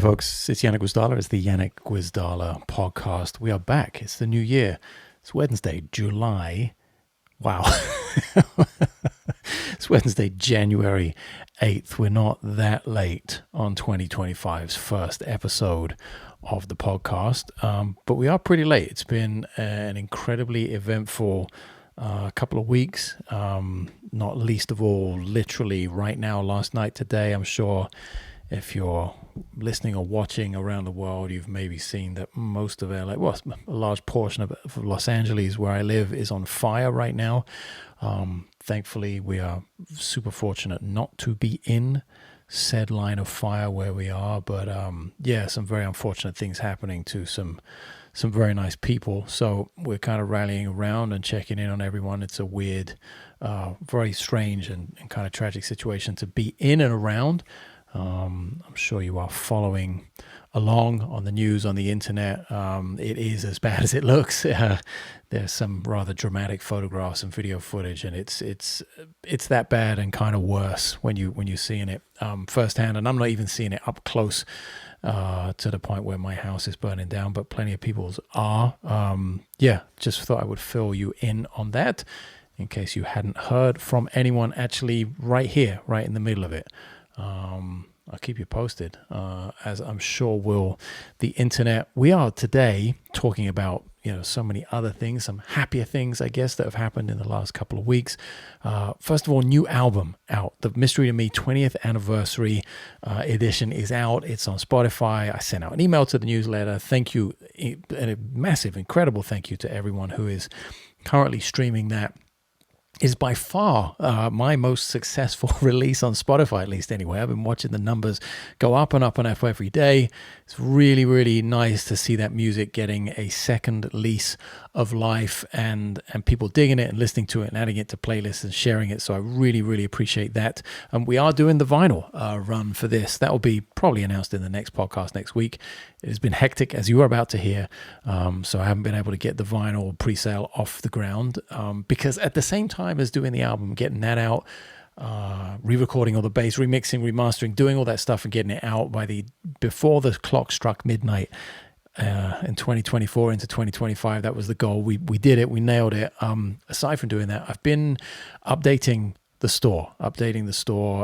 folks, it's Yannick Gwizdala. It's the Yannick Gwizdala podcast. We are back. It's the new year. It's Wednesday, July. Wow. It's Wednesday, January 8th. We're not that late on 2025's first episode of the podcast, but we are pretty late. It's been an incredibly eventful couple of weeks, not least of all, literally right now, last night, today. I'm sure if you're listening or watching around the world, you've maybe seen that most of LA, well, a large portion of Los Angeles, where I live, is on fire right now. Thankfully, we are super fortunate not to be in said line of fire where we are. But yeah, some very unfortunate things happening to some very nice people. So we're kind of rallying around and checking in on everyone. It's a weird, very strange and kind of tragic situation to be in and around. I'm sure you are following along on the news, on the internet. It is as bad as it looks. There's some rather dramatic photographs and video footage, and it's that bad and kind of worse when you're seeing it firsthand. And I'm not even seeing it up close to the point where my house is burning down, but plenty of people's are. Yeah, just thought I would fill you in on that in case you hadn't heard from anyone actually right here, right in the middle of it. I'll keep you posted, as I'm sure will the internet. We are today talking about, so many other things, some happier things, I guess, that have happened in the last couple of weeks. First of all, new album out. The Mystery to Me 20th anniversary edition is out. It's on Spotify. I sent out an email to the newsletter. Thank you, and a massive, incredible thank you to everyone who is currently streaming that. Is by far my most successful release on Spotify, at least anyway. I've been watching the numbers go up and up and up every day. It's really, really nice to see that music getting a second lease of life and people digging it and listening to it and adding it to playlists and sharing it. So I really, really appreciate that. And we are doing the vinyl run for this. That will be probably announced in the next podcast next week. It has been hectic, as you are about to hear. So I haven't been able to get the vinyl pre-sale off the ground because at the same time as doing the album, getting that out, re-recording all the bass, remixing, remastering, doing all that stuff and getting it out before the clock struck midnight in 2024 into 2025. That was the goal. We did it. We nailed it. Aside from doing that, I've been updating the store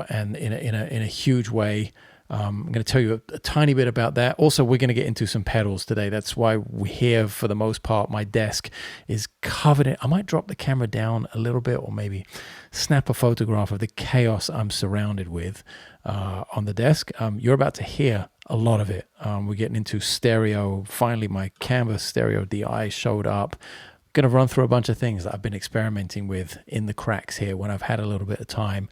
and in a huge way. I'm going to tell you a tiny bit about that. Also, we're going to get into some pedals today. That's why we're here for the most part. My desk is covered in. I might drop the camera down a little bit or maybe snap a photograph of the chaos I'm surrounded with on the desk. You're about to hear a lot of it. We're getting into stereo. Finally, my Canvas Stereo DI showed up. Going to run through a bunch of things that I've been experimenting with in the cracks here when I've had a little bit of time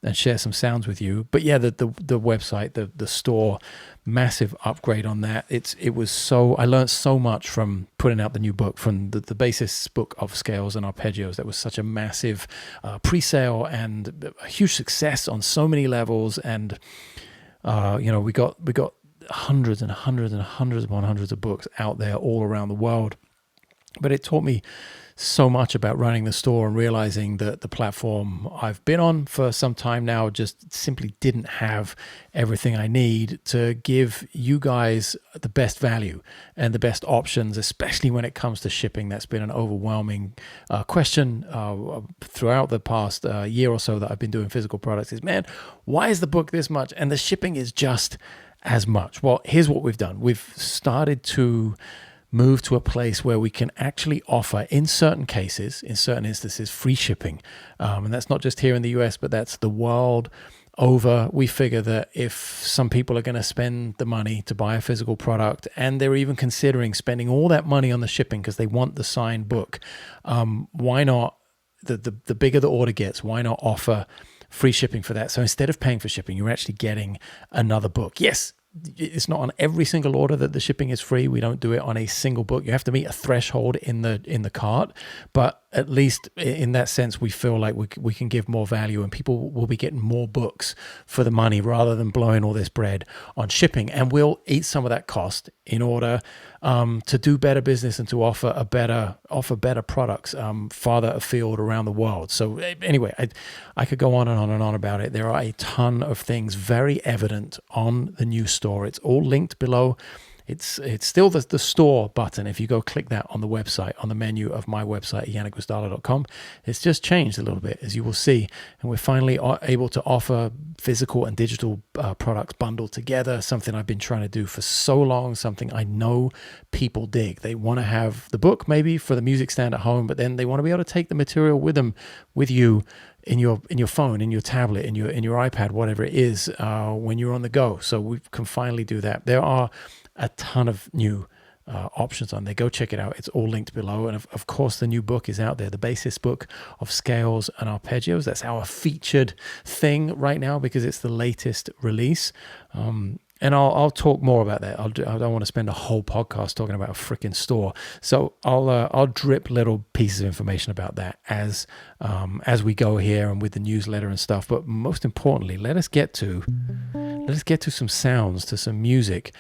and share some sounds with you. But yeah, the website, the store, massive upgrade on that. I learned so much from putting out the new book, from the bassist's book of scales and arpeggios. That was such a massive pre-sale and a huge success on so many levels. And we got hundreds and hundreds and hundreds upon hundreds of books out there all around the world. But it taught me so much about running the store and realizing that the platform I've been on for some time now just simply didn't have everything I need to give you guys the best value and the best options, especially when it comes to shipping. That's been an overwhelming question throughout the past year or so that I've been doing physical products is, man, why is the book this much and the shipping is just as much? Well, here's what we've done. We've started to move to a place where we can actually offer, in certain cases, in certain instances, free shipping. And that's not just here in the US, but that's the world over. We figure that if some people are going to spend the money to buy a physical product and they're even considering spending all that money on the shipping because they want the signed book, why not, the bigger the order gets, why not offer free shipping for that? So instead of paying for shipping, you're actually getting another book. Yes, it's not on every single order that the shipping is free. We don't do it on a single book. You have to meet a threshold in the cart. But at least in that sense, we feel like we can give more value, and people will be getting more books for the money rather than blowing all this bread on shipping. And we'll eat some of that cost in order to do better business and to offer better products farther afield around the world. So anyway, I could go on and on and on about it. There are a ton of things very evident on the new store. It's all linked below. It's still the store button. If you go click that on the website, on the menu of my website, yannickgustalo.com, it's just changed a little bit, as you will see. And we're finally able to offer physical and digital products bundled together, something I've been trying to do for so long, something I know people dig. They want to have the book maybe for the music stand at home, but then they want to be able to take the material with you in your phone, in your tablet, in your iPad, whatever it is, when you're on the go. So we can finally do that. There are a ton of new options on there. Go check it out. It's all linked below. And of course, the new book is out there, the basis book of scales and arpeggios. That's our featured thing right now because it's the latest release. And I'll talk more about that. I don't want to spend a whole podcast talking about a freaking store. So I'll drip little pieces of information about that as we go here and with the newsletter and stuff. But most importantly, let us get to some sounds, to some music.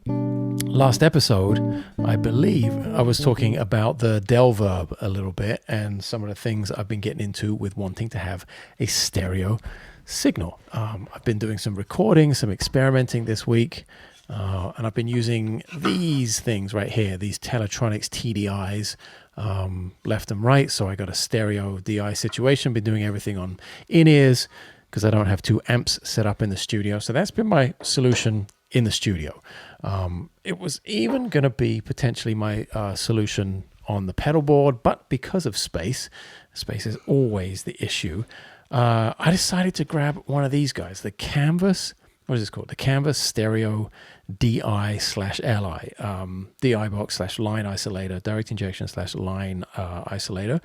Last episode, I believe I was talking about the Delverb a little bit and some of the things I've been getting into with wanting to have a stereo signal. I've been doing some recording, some experimenting this week, and I've been using these things right here, these Teletronics TDIs, left and right. So I got a stereo DI situation, been doing everything on in-ears because I don't have 2 amps set up in the studio. So that's been my solution in the studio. It was even going to be potentially my solution on the pedal board, but because of space is always the issue. I decided to grab one of these guys, the Canvas, what is this called? The Canvas Stereo DI/LI, DI box/line isolator, direct injection/line isolator,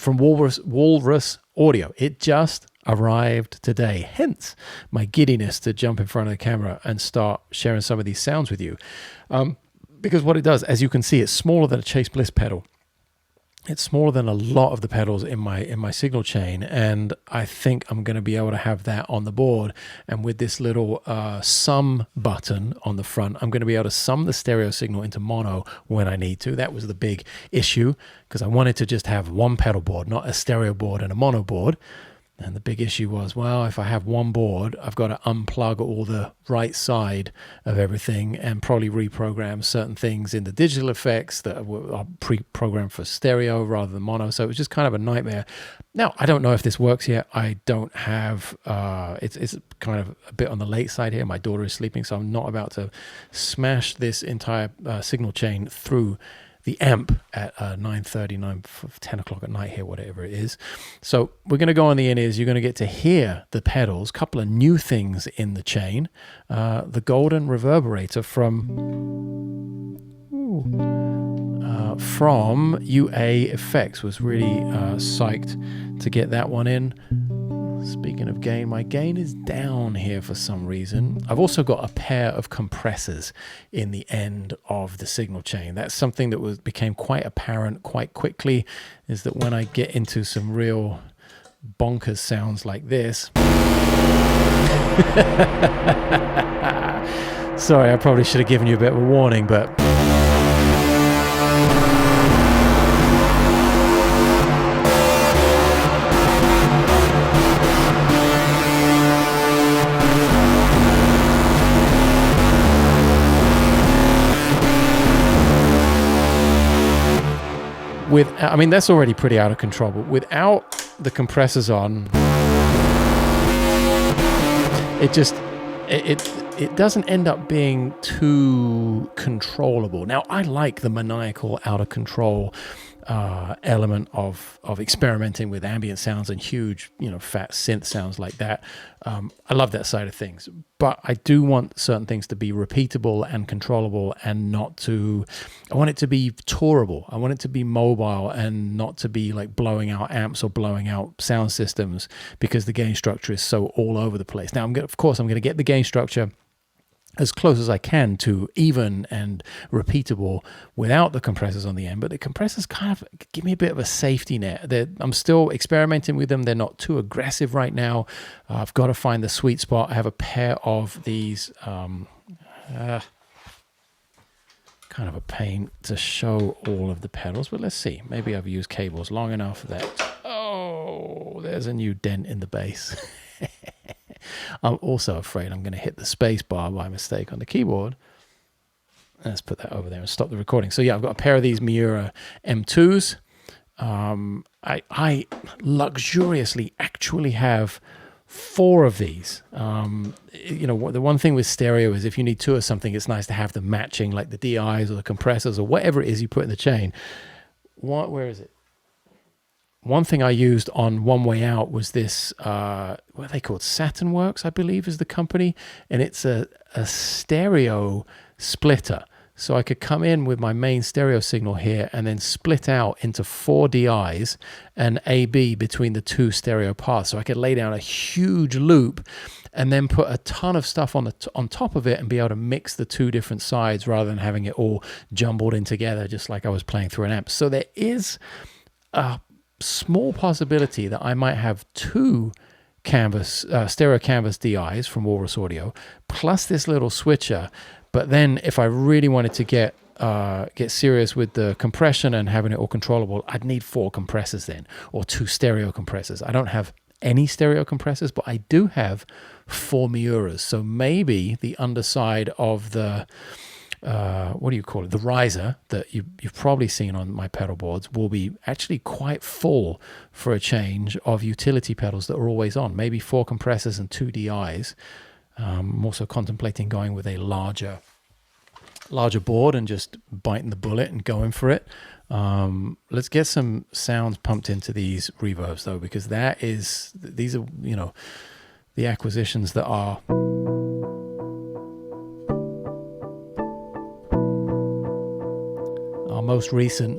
from Walrus Audio. It just arrived today, hence my giddiness to jump in front of the camera and start sharing some of these sounds with you. Because what it does, as you can see, it's smaller than a Chase Bliss pedal. It's smaller than a lot of the pedals in my signal chain, and I think I'm going to be able to have that on the board. And with this little sum button on the front, I'm going to be able to sum the stereo signal into mono when I need to. That was the big issue, because I wanted to just have one pedal board, not a stereo board and a mono board. And the big issue was, well, if I have one board, I've got to unplug all the right side of everything and probably reprogram certain things in the digital effects that are pre-programmed for stereo rather than mono. So it was just kind of a nightmare. Now, I don't know if this works yet. I don't have, it's kind of a bit on the late side here. My daughter is sleeping, so I'm not about to smash this entire signal chain through the amp at 9:30, 10 o'clock at night here, whatever it is. So we're going to go on the in-ears. You're going to get to hear the pedals, a couple of new things in the chain. The golden reverberator from UA Effects. Was really psyched to get that one in. Speaking of gain, my gain is down here for some reason. I've also got a pair of compressors in the end of the signal chain. That's something that became quite apparent quite quickly, is that when I get into some real bonkers sounds like this. Sorry, I probably should have given you a bit of a warning, but that's already pretty out of control, but without the compressors on, it doesn't end up being too controllable. Now, I like the maniacal, out of control element of experimenting with ambient sounds and huge, fat synth sounds like that. I love that side of things, but I do want certain things to be repeatable and controllable, and I want it to be tourable. I want it to be mobile and not to be like blowing out amps or blowing out sound systems, because the gain structure is so all over the place. Now, of course, I'm going to get the gain structure as close as I can to even and repeatable without the compressors on the end. But the compressors kind of give me a bit of a safety net. I'm still experimenting with them. They're not too aggressive right now. I've got to find the sweet spot. I have a pair of these, kind of a pain to show all of the pedals, but let's see. Maybe I've used cables long enough that, oh, there's a new dent in the bass. I'm also afraid I'm going to hit the space bar by mistake on the keyboard. Let's put that over there and stop the recording. So yeah, I've got a pair of these Miura M2s. I luxuriously actually have 4 of these. The one thing with stereo is if you need 2 of something, it's nice to have them matching, like the DIs or the compressors or whatever it is you put in the chain. Where is it? One thing I used on One Way Out was this, what are they called? Saturn Works, I believe, is the company. And it's a stereo splitter. So I could come in with my main stereo signal here and then split out into 4 DIs and AB between the 2 stereo paths. So I could lay down a huge loop and then put a ton of stuff on top of it and be able to mix the 2 different sides rather than having it all jumbled in together, just like I was playing through an amp. So there is a small possibility that I might have 2 stereo canvas DIs from Walrus Audio plus this little switcher. But then if I really wanted to get serious with the compression and having it all controllable, I'd need 4 compressors then, or 2 stereo compressors. I don't have any stereo compressors, but I do have 4 Miuras. So maybe the underside of the what do you call it? The riser that you've probably seen on my pedal boards will be actually quite full for a change of utility pedals that are always on. Maybe 4 compressors and 2 DIs. I'm also contemplating going with a larger board and just biting the bullet and going for it. Let's get some sounds pumped into these reverbs though, because these are the acquisitions that are our most recent.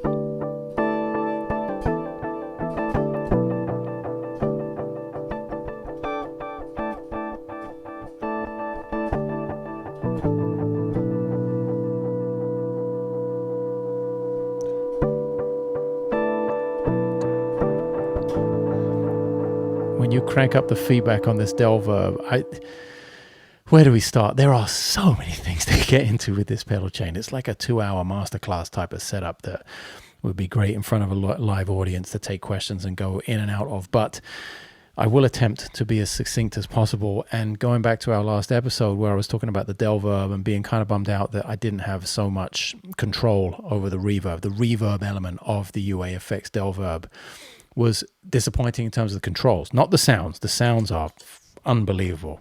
When you crank up the feedback on this Delverb, where do we start? There are so many things to get into with this pedal chain. It's like a 2-hour masterclass type of setup that would be great in front of a live audience to take questions and go in and out of. But I will attempt to be as succinct as possible. And going back to our last episode where I was talking about the Delverb and being kind of bummed out that I didn't have so much control over the reverb element of the UA-FX Delverb was disappointing in terms of the controls, not the sounds. The sounds are unbelievable.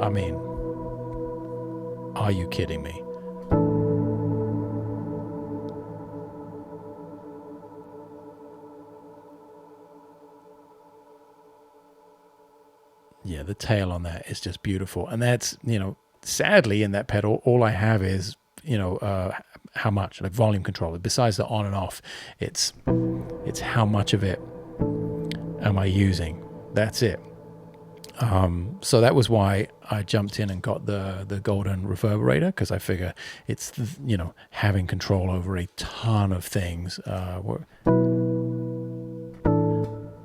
I mean, are you kidding me? Yeah, the tail on that is just beautiful. And that's, sadly in that pedal, all I have is, how much, like volume control. Besides the on and off, it's how much of it am I using? That's it. So that was why I jumped in and got the golden reverberator, because I figure it's, having control over a ton of things.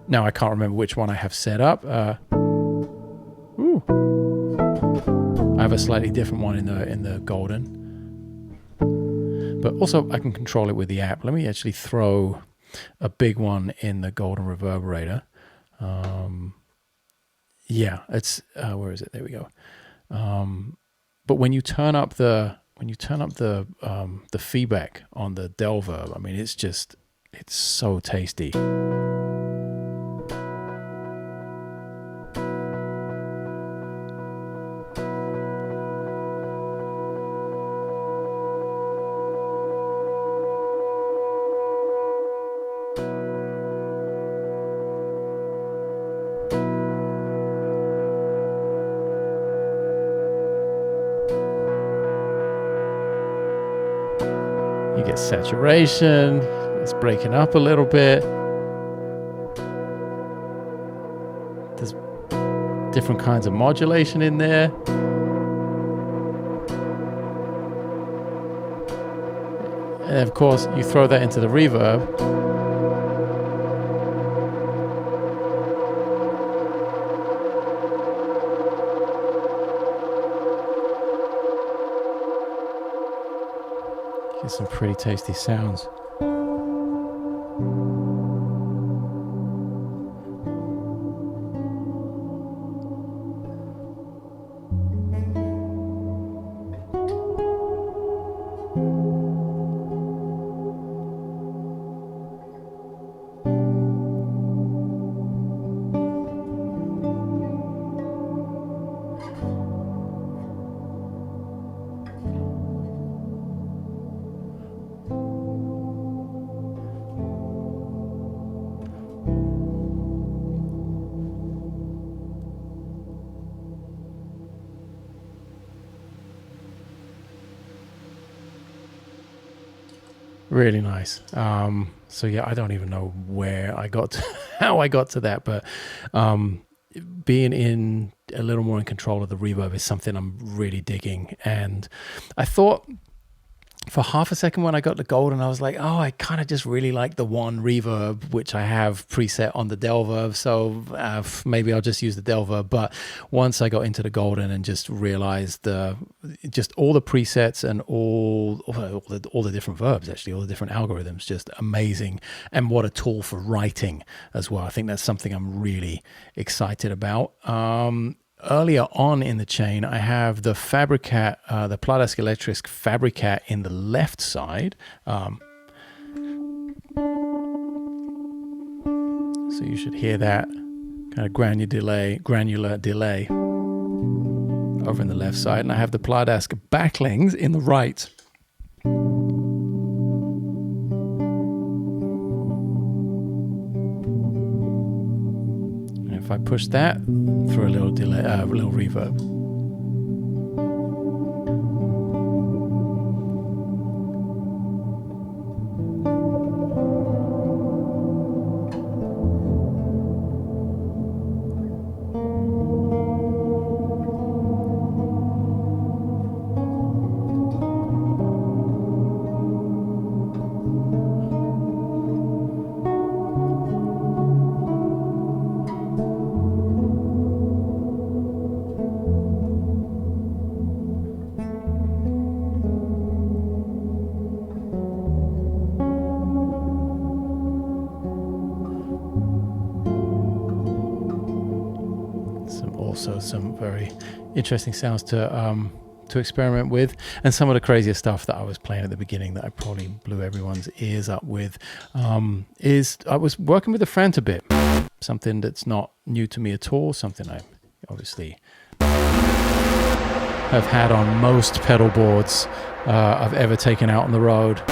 Now I can't remember which one I have set up. I have a slightly different one in the golden, but also I can control it with the app. Let me actually throw a big one in the golden reverberator. Yeah, it's where is it? There we go. But when you turn up the feedback on the Delverb, I mean, it's so tasty. You get saturation, it's breaking up a little bit. There's different kinds of modulation in there. And of course, you throw that into the reverb. Get some pretty tasty sounds. Really nice. So yeah, I don't even know where I got to, how I got to that, but being in a little more in control of the reverb is something I'm really digging. And I thought for half a second when I got the Golden, I was like, oh, I kind of just really like the one reverb, which I have preset on the Delverb. So maybe I'll just use the Delverb. But once I got into the Golden and just realized just all the presets and all the different verbs, actually, all the different algorithms, just amazing. And what a tool for writing as well. I think that's something I'm really excited about. Earlier on in the chain, I have the Fabricat, the Pladask Electric Fabricat in the left side. So you should hear that kind of granular delay over in the left side. And I have the Pladask Backlings in the right. If I push that through a little delay, a little reverb. Also some very interesting sounds to experiment with, and some of the crazier stuff that I was playing at the beginning that I probably blew everyone's ears up with is I was working with the Fantabit, something that's not new to me at all, something I obviously have had on most pedal boards I've ever taken out on the road.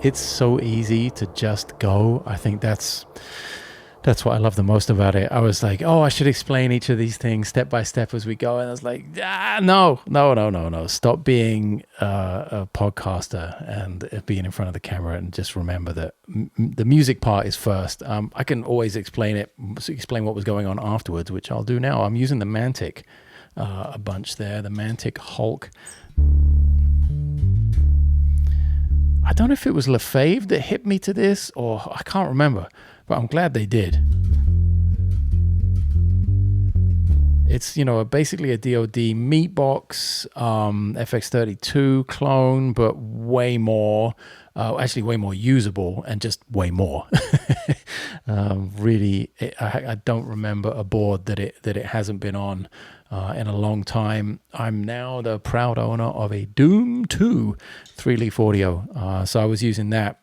It's so easy to just go. I think that's what I love the most about it. I was like, oh, I should explain each of these things step by step as we go. And I was like, no. Stop being a podcaster and being in front of the camera, and just remember that the music part is first. I can always explain what was going on afterwards, which I'll do now. I'm using the Mantic a bunch there, the Mantic Hulk. I don't know if it was LaFave that hit me to this, or I can't remember, but I'm glad they did. It's, basically a DoD Meatbox FX32 clone, but way more, actually way more usable and just way more. Really, I don't remember a board that it hasn't been on in a long time. I'm now the proud owner of a Doom 2 3-leaf audio. So I was using that.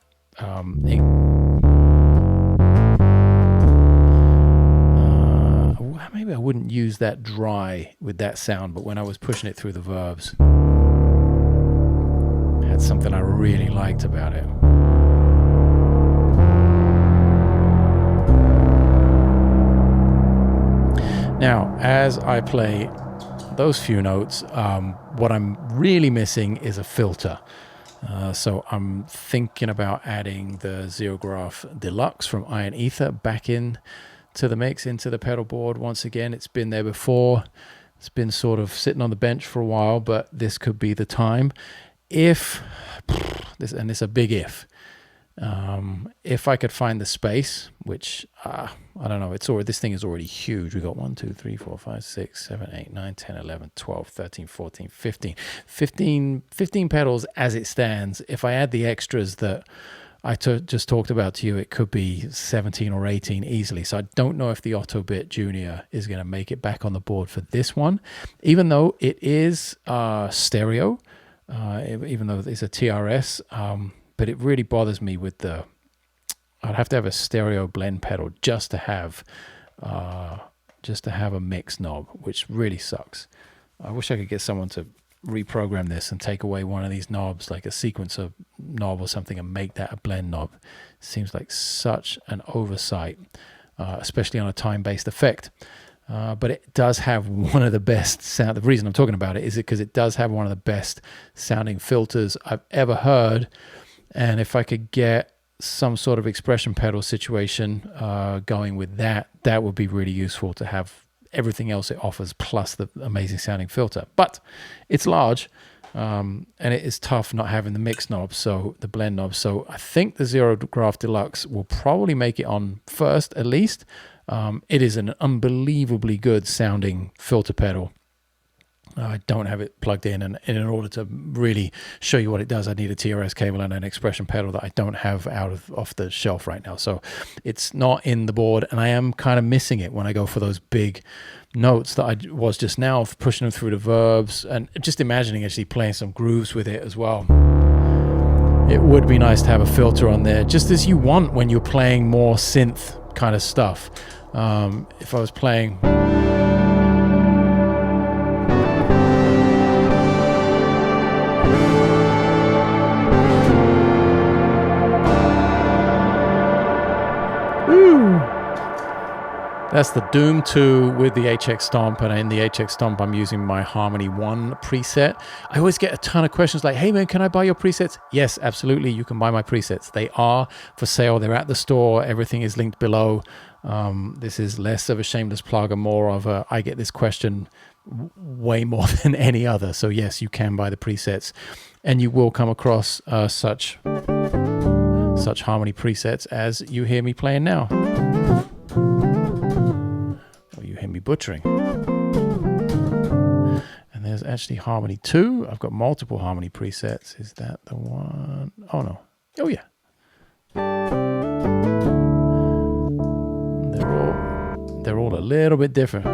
Maybe I wouldn't use that dry with that sound, but when I was pushing it through the verbs, it had something I really liked about it. Now, as I play those few notes, what I'm really missing is a filter. So I'm thinking about adding the Xerograph Deluxe from Iron Ether back in to the mix, into the pedal board once again. It's been there before. It's been sort of sitting on the bench for a while, but this could be the time. If it's a big if I could find the space, which I don't know, this thing is already huge. We got 1, 2, 3, 4, 5, 6, 7, 8, 9, 10, 11, 12, 13, 14, 15 pedals as it stands. If I add the extras that I just talked about to you, it could be 17 or 18 easily. So I don't know if the Autobit Junior is going to make it back on the board for this one, even though it is stereo, even though it's a TRS. But it really bothers me with I'd have to have a stereo blend pedal just to have a mix knob, which really sucks. I wish I could get someone to reprogram this and take away one of these knobs, like a sequencer knob or something, and make that a blend knob. Seems like such an oversight, especially on a time-based effect. But it does have one of the best sound. The reason I'm talking about it is because it does have one of the best sounding filters I've ever heard. And if I could get some sort of expression pedal situation going with that, that would be really useful to have everything else it offers plus the amazing sounding filter. But it's large, and it is tough not having the mix knob, so the blend knob. So I think the Xerograph Deluxe will probably make it on first, at least. It is an unbelievably good sounding filter pedal. I don't have it plugged in, and in order to really show you what it does, I need a TRS cable and an expression pedal that I don't have off the shelf right now. So it's not in the board, and I am kind of missing it when I go for those big notes that I was just now, pushing them through the verbs and just imagining actually playing some grooves with it as well. It would be nice to have a filter on there, just as you want when you're playing more synth kind of stuff. If I was playing... That's the Doom 2 with the HX Stomp, and in the HX Stomp I'm using my Harmony 1 preset. I always get a ton of questions like, hey man, can I buy your presets? Yes, absolutely, you can buy my presets. They are for sale, they're at the store, everything is linked below. This is less of a shameless plug and more of a, I get this question way more than any other. So yes, you can buy the presets, and you will come across such Harmony presets as you hear me playing now. Or you hear me butchering. And there's actually Harmony 2. I've got multiple Harmony presets. Is that the one? Oh no. Oh yeah. They're all a little bit different.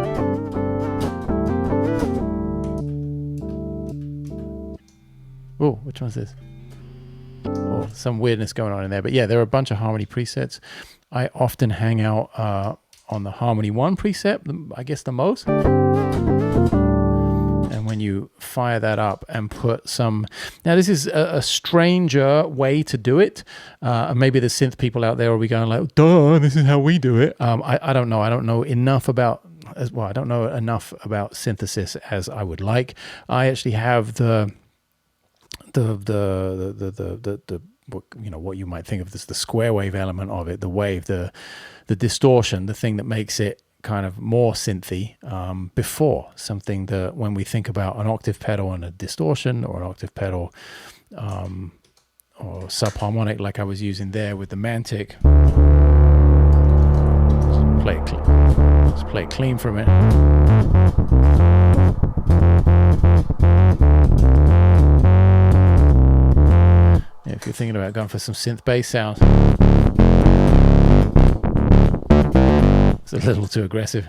Oh, which one's this? Oh, some weirdness going on in there. But yeah, there are a bunch of Harmony presets. I often hang out on the Harmony 1 preset, I guess the most. And when you fire that up and put some... Now, this is a stranger way to do it. Maybe the synth people out there will be going like, duh, this is how we do it. I don't know. I don't know enough about... Well, I don't know enough about synthesis as I would like. I actually have the what you might think of as the square wave element of it, the wave, the distortion, the thing that makes it kind of more synthy before something that when we think about an octave pedal and a distortion, or an octave pedal or subharmonic like I was using there with the Mantic. Let's play it clean for a minute. Yeah, if you're thinking about going for some synth bass sound, it's a little too aggressive.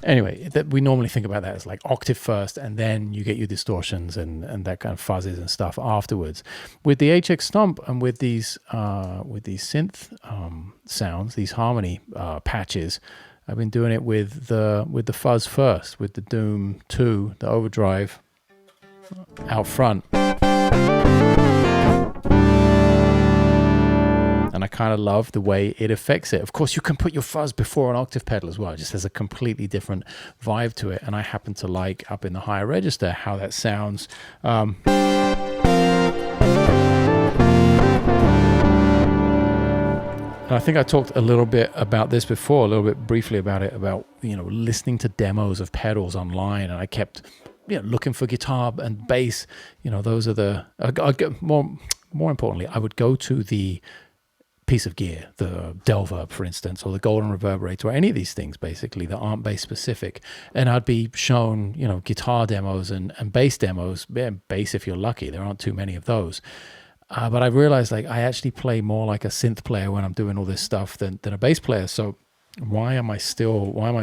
Anyway, we normally think about that as like octave first, and then you get your distortions and that kind of fuzzes and stuff afterwards. With the HX Stomp and with these synth sounds, these harmony patches, I've been doing it with the fuzz first, with the Doom 2, the overdrive out front. And I kind of love the way it affects it. Of course, you can put your fuzz before an octave pedal as well. It just has a completely different vibe to it. And I happen to like, up in the higher register, how that sounds. And I think I talked a little bit about this before, a little bit briefly about it, about, listening to demos of pedals online. And I kept looking for guitar and bass. Those are more importantly, I would go to the piece of gear, the Delver, for instance, or the Golden Reverberator, or any of these things basically that aren't bass specific, and I'd be shown guitar demos and bass demos. Bass if you're lucky, there aren't too many of those, but I realized I actually play more like a synth player when I'm doing all this stuff than a bass player. So why am I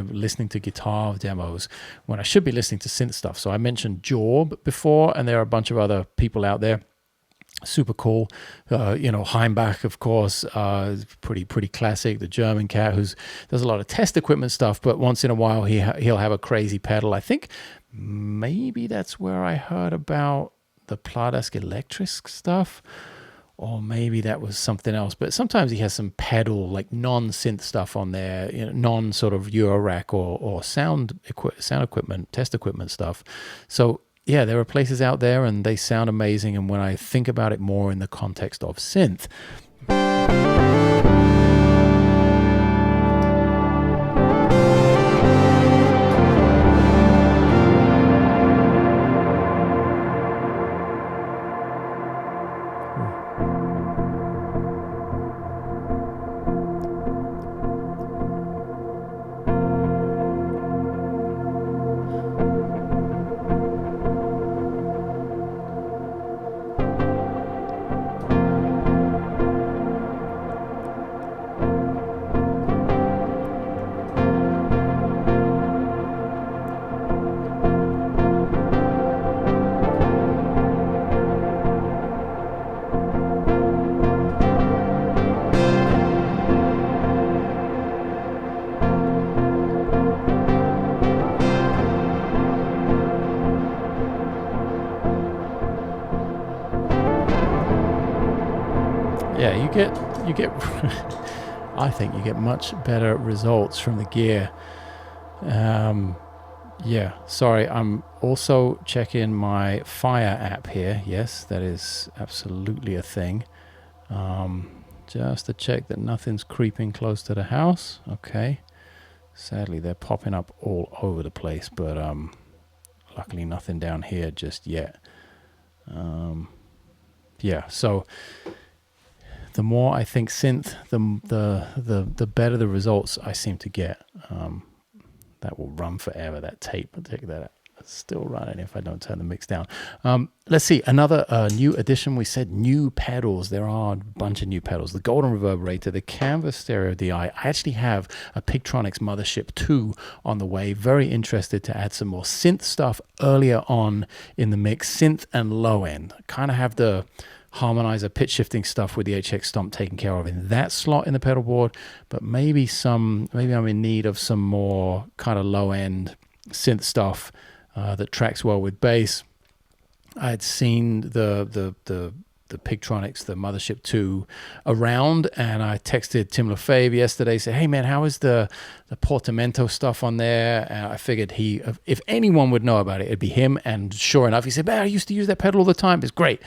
listening to guitar demos when I should be listening to synth stuff? So I mentioned Jorb before, and there are a bunch of other people out there. Super cool. Heimbach, of course, pretty classic. The German cat who does a lot of test equipment stuff, but once in a while he'll have a crazy pedal. I think maybe that's where I heard about the Pladask Electric stuff, or maybe that was something else. But sometimes he has some pedal, like non-synth stuff on there, non sort of Eurorack or sound equipment, test equipment stuff. So yeah, there are places out there and they sound amazing. And when I think about it more in the context of synth, you get I think you get much better results from the gear. Sorry, I'm also checking my Fire app here. Yes, that is absolutely a thing. Just to check that nothing's creeping close to the house. Okay. Sadly, they're popping up all over the place, but luckily nothing down here just yet. So the more I think synth, the better the results I seem to get. That will run forever, that tape. I'll take that. It's still running if I don't turn the mix down. Let's see, another new addition. We said new pedals. There are a bunch of new pedals. The Golden Reverberator, the Canvas Stereo DI. I actually have a Pigtronics Mothership 2 on the way. Very interested to add some more synth stuff earlier on in the mix. Synth and low end. Kind of have the harmonizer pitch shifting stuff with the HX Stomp taken care of in that slot in the pedal board, but maybe I'm in need of some more kind of low end synth stuff that tracks well with bass. I had seen the Pigtronics, the Mothership 2 around, and I texted Tim LaFave yesterday, said, hey man, how is the Portamento stuff on there? And I figured if anyone would know about it, it'd be him. And sure enough, he said, man, I used to use that pedal all the time. It's great.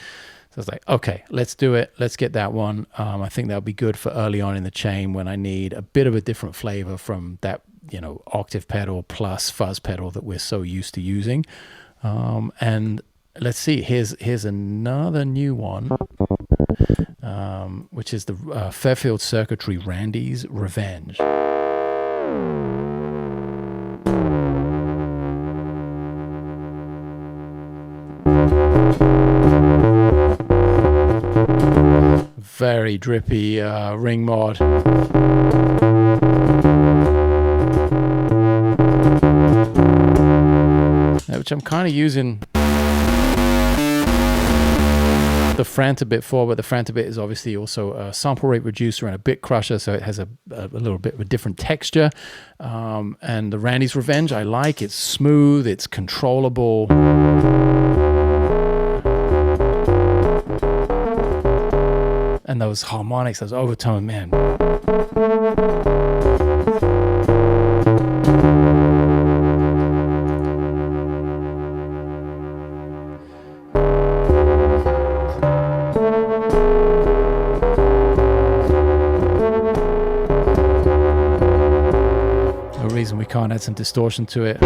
So I was like, okay, let's do it. Let's get that one. I think that'll be good for early on in the chain when I need a bit of a different flavor from that, octave pedal plus fuzz pedal that we're so used to using. And let's see, here's another new one, which is the Fairfield Circuitry Randy's Revenge. Very drippy ring mod. Which I'm kind of using the Frantabit for, but the Frantabit is obviously also a sample rate reducer and a bit crusher, so it has a little bit of a different texture. And the Randy's Revenge I like. It's smooth, it's controllable. And those harmonics, those overtones, man. No reason we can't add some distortion to it.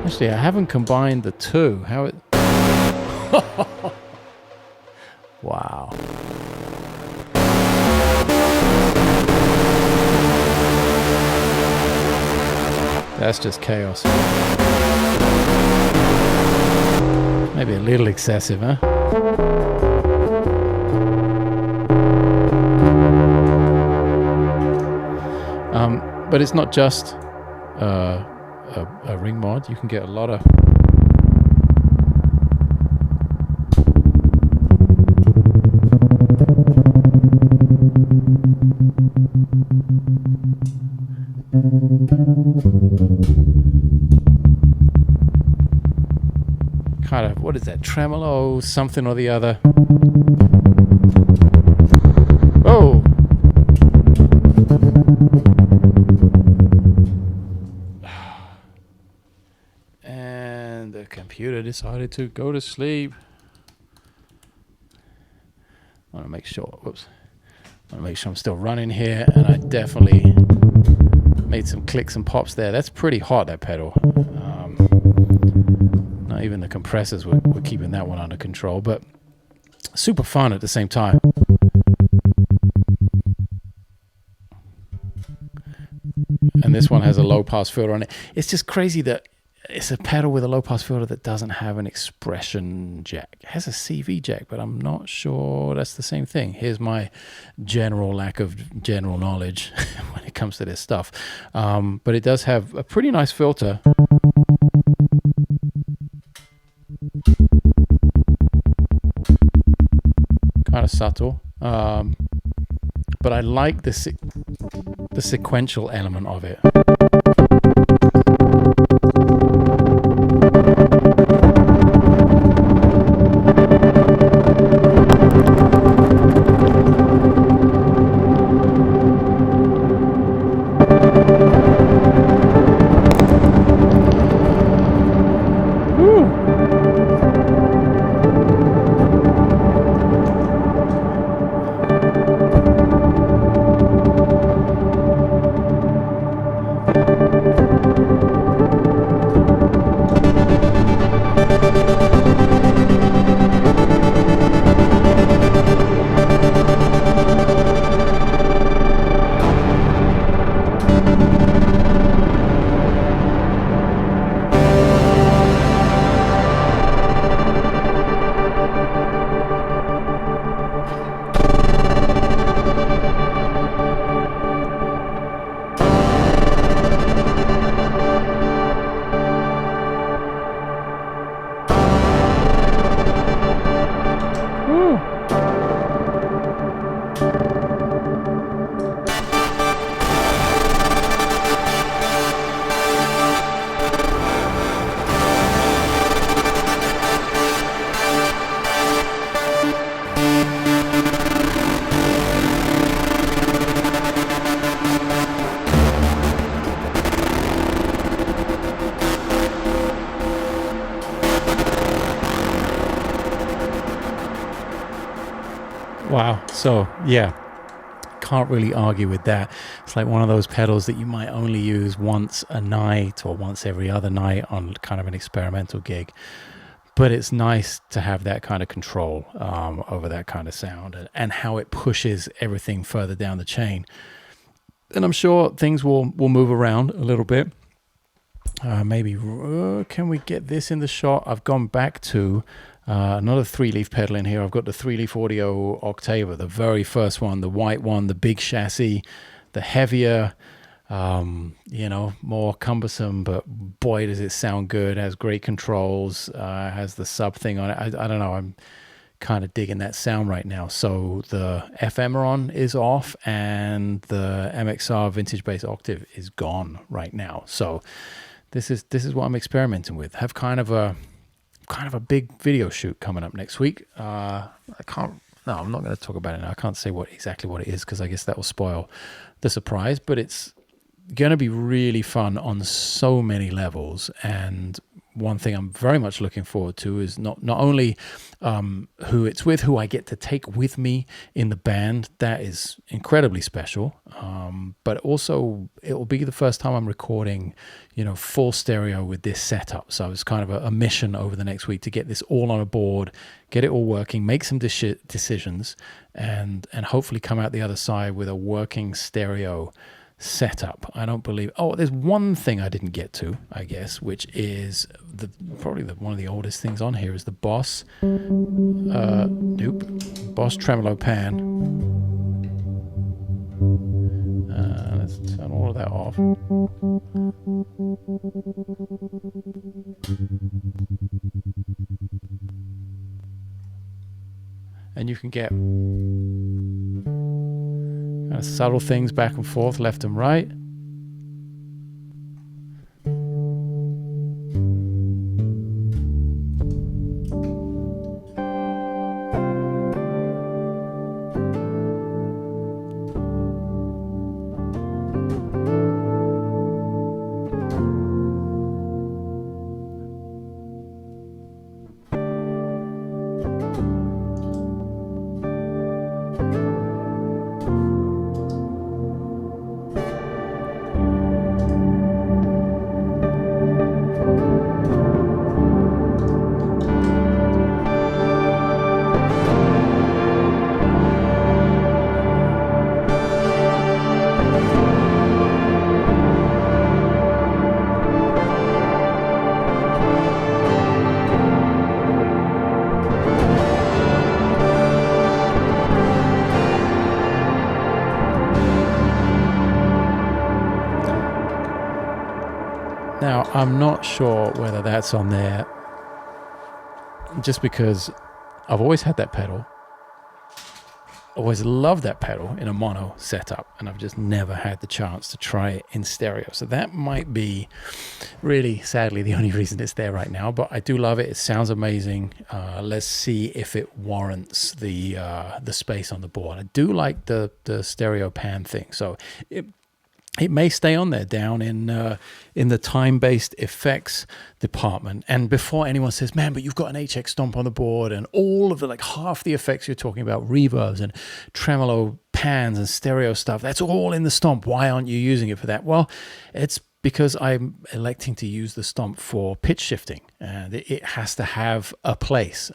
Actually, I haven't combined the two. How it... Wow. That's just chaos. Maybe a little excessive, huh? But it's not just a ring mod. You can get a lot of kind of, what is that, tremolo something or the other. Oh, and the computer decided to go to sleep. I want to make sure, whoops, I want to make sure I'm still running here, and I definitely made some clicks and pops there. That's pretty hot, that pedal. Not even the compressors were keeping that one under control, but super fun at the same time. And this one has a low pass filter on it. It's just crazy that it's a pedal with a low pass filter that doesn't have an expression jack. It has a CV jack, but I'm not sure that's the same thing. Here's my general lack of general knowledge when it comes to this stuff. But it does have a pretty nice filter. Kind of subtle. But I like the sequential element of it. Wow. So yeah, can't really argue with that. It's like one of those pedals that you might only use once a night or once every other night on kind of an experimental gig. But it's nice to have that kind of control over that kind of sound and how it pushes everything further down the chain. And I'm sure things will move around a little bit. Maybe, can we get this in the shot? I've gone back to another 3-leaf pedal in here. I've got the 3-leaf Audio Octava, the very first one, the white one, the big chassis, the heavier, more cumbersome, but boy, does it sound good. It has great controls, has the sub thing on it. I don't know. I'm kind of digging that sound right now. So the Ephemeron is off and the MXR Vintage Bass Octave is gone right now. So this is what I'm experimenting with. Have kind of a big video shoot coming up next week. I'm not going to talk about it now. I can't say exactly what it is because I guess that will spoil the surprise, but it's going to be really fun on so many levels. And one thing I'm very much looking forward to is not only who it's with, who I get to take with me in the band. That is incredibly special. But also it will be the first time I'm recording, full stereo with this setup. So it's kind of a mission over the next week to get this all on a board, get it all working, make some decisions, and hopefully come out the other side with a working stereo setup. I don't believe. Oh, there's one thing I didn't get to, I guess, which is probably one of the oldest things on here is the Boss. Boss tremolo pan. Let's turn all of that off. And you can get kind of subtle things back and forth, left and right. Now, I'm not sure whether that's on there just because I've always had that pedal, always loved that pedal in a mono setup, and I've just never had the chance to try it in stereo. So that might be really, sadly, the only reason it's there right now, but I do love it. It sounds amazing. Let's see if it warrants the space on the board. I do like the stereo pan thing, so it may stay on there down in the time-based effects department. And before anyone says, man, but you've got an HX Stomp on the board and all of the, like half the effects you're talking about, reverbs and tremolo pans and stereo stuff, that's all in the Stomp. Why aren't you using it for that? Well, it's because I'm electing to use the Stomp for pitch shifting, and it has to have a place.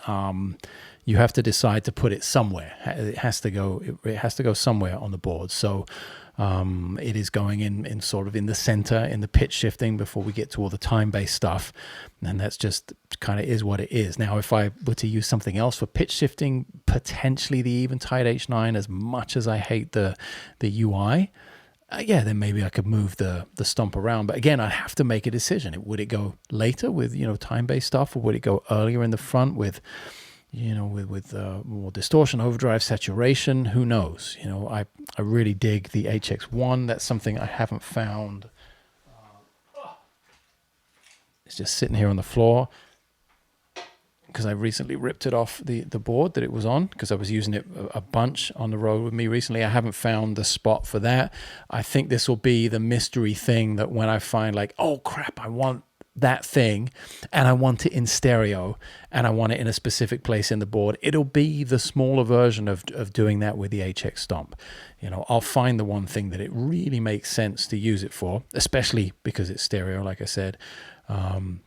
You have to decide to put it somewhere. It has to go somewhere on the board. So it is going in sort of in the center, in the pitch shifting before we get to all the time-based stuff. And that's just kind of is what it is. Now, if I were to use something else for pitch shifting, potentially the Eventide H9, as much as I hate the UI, then maybe I could move the Stomp around. But again, I'd have to make a decision. Would it go later with, time-based stuff, or would it go earlier in the front with more distortion, overdrive, saturation? Who knows? I really dig the HX1. That's something I haven't found. It's just sitting here on the floor because I recently ripped it off the board that it was on, because I was using it a bunch on the road with me recently. I haven't found the spot for that. I think this will be the mystery thing that when I find like, oh crap, I want that thing and I want it in stereo and I want it in a specific place in the board, it'll be the smaller version of doing that with the HX Stomp. I'll find the one thing that it really makes sense to use it for, especially because it's stereo, like I said. And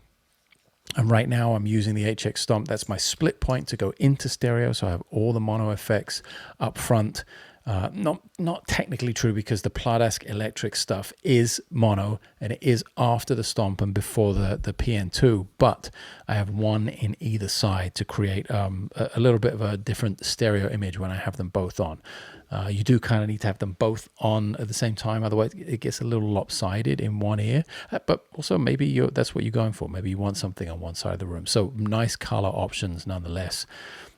right now I'm using the HX Stomp. That's my split point to go into stereo. So I have all the mono effects up front. Not technically true, because the Pladask electric stuff is mono and it is after the Stomp and before the PN2, but I have one in either side to create a little bit of a different stereo image when I have them both on. You do kind of need to have them both on at the same time, otherwise it gets a little lopsided in one ear. But also maybe that's what you're going for. Maybe you want something on one side of the room. So nice color options nonetheless.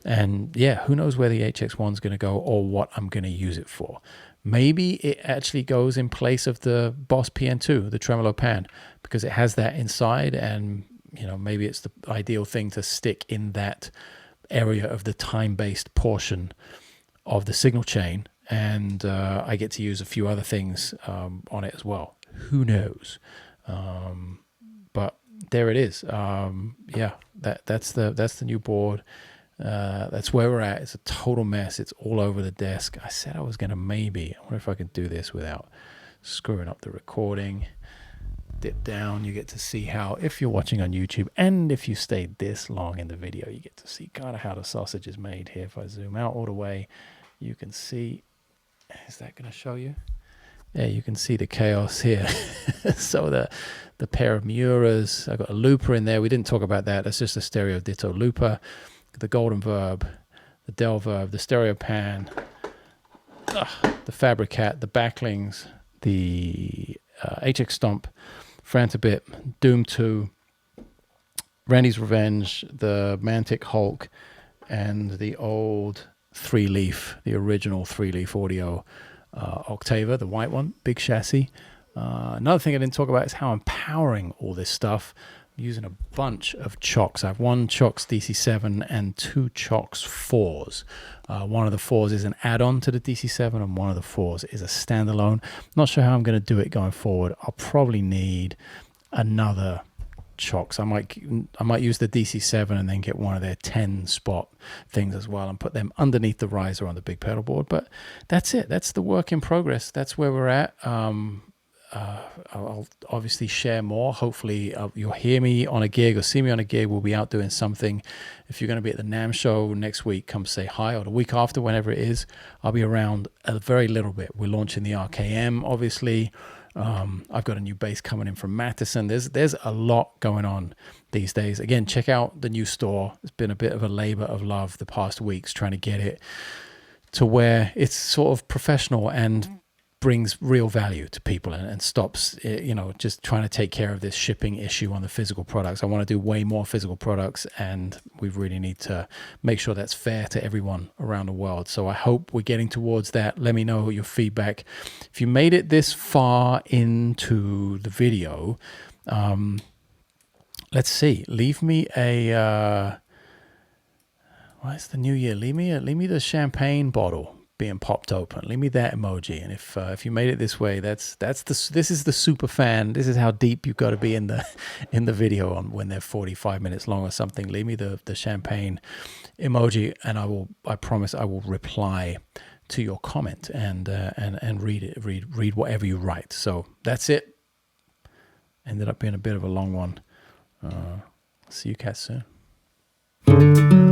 And yeah, who knows where the HX1 is going to go or what I'm going to use it for. Maybe it actually goes in place of the Boss PN2, the tremolo pan, because it has that inside, and maybe it's the ideal thing to stick in that area of the time-based portion of the signal chain, and I get to use a few other things on it as well. Who knows? But there it is. Yeah, that's the new board. That's where we're at. It's a total mess. It's all over the desk. I said I was going to I wonder if I can do this without screwing up the recording. Dip down. You get to see how, if you're watching on YouTube and if you stayed this long in the video, you get to see kind of how the sausage is made here. If I zoom out all the way, you can see, is that going to show you? Yeah, you can see the chaos here. So the pair of Miuras, I got a looper in there. We didn't talk about that. That's just a stereo ditto looper. The Golden Verb, the Del Verb, the Stereo Pan, the Fabricat, the Backlings, the HX Stomp, Frantabit, Doom 2, Randy's Revenge, the Mantic Hulk, and the old 3-leaf, the original 3-leaf audio Octava, the white one, big chassis. Another thing I didn't talk about is how I'm powering all this stuff. Using a bunch of chocks. I have one Chocs DC7 and two Chocs 4s. One of the 4s is an add-on to the DC7 and one of the 4s is a standalone. Not sure how I'm going to do it going forward. I'll probably need another Chocs. I might use the DC7 and then get one of their 10 spot things as well and put them underneath the riser on the big pedal board. But that's it. That's the work in progress. That's where we're at. I'll obviously share more. Hopefully you'll hear me on a gig or see me on a gig. We'll be out doing something. If you're going to be at the NAMM show next week, come say hi, or the week after, whenever it is. I'll be around a very little bit. We're launching the RKM, obviously. I've got a new bass coming in from Mattison. There's a lot going on these days. Again, check out the new store. It's been a bit of a labor of love the past weeks trying to get it to where it's sort of professional and brings real value to people and stops, just trying to take care of this shipping issue on the physical products. I want to do way more physical products, and we really need to make sure that's fair to everyone around the world. So I hope we're getting towards that. Let me know your feedback. If you made it this far into the video, let's see, leave me a, well, it's the new year. Leave me the champagne bottle being popped open. Leave me that emoji. And if you made it this way, this is the super fan. This is how deep you've got to be in the video on when they're 45 minutes long or something. Leave me the champagne emoji, and I promise I will reply to your comment and read it. Read whatever you write. So that's it. Ended up being a bit of a long one. See you cats soon.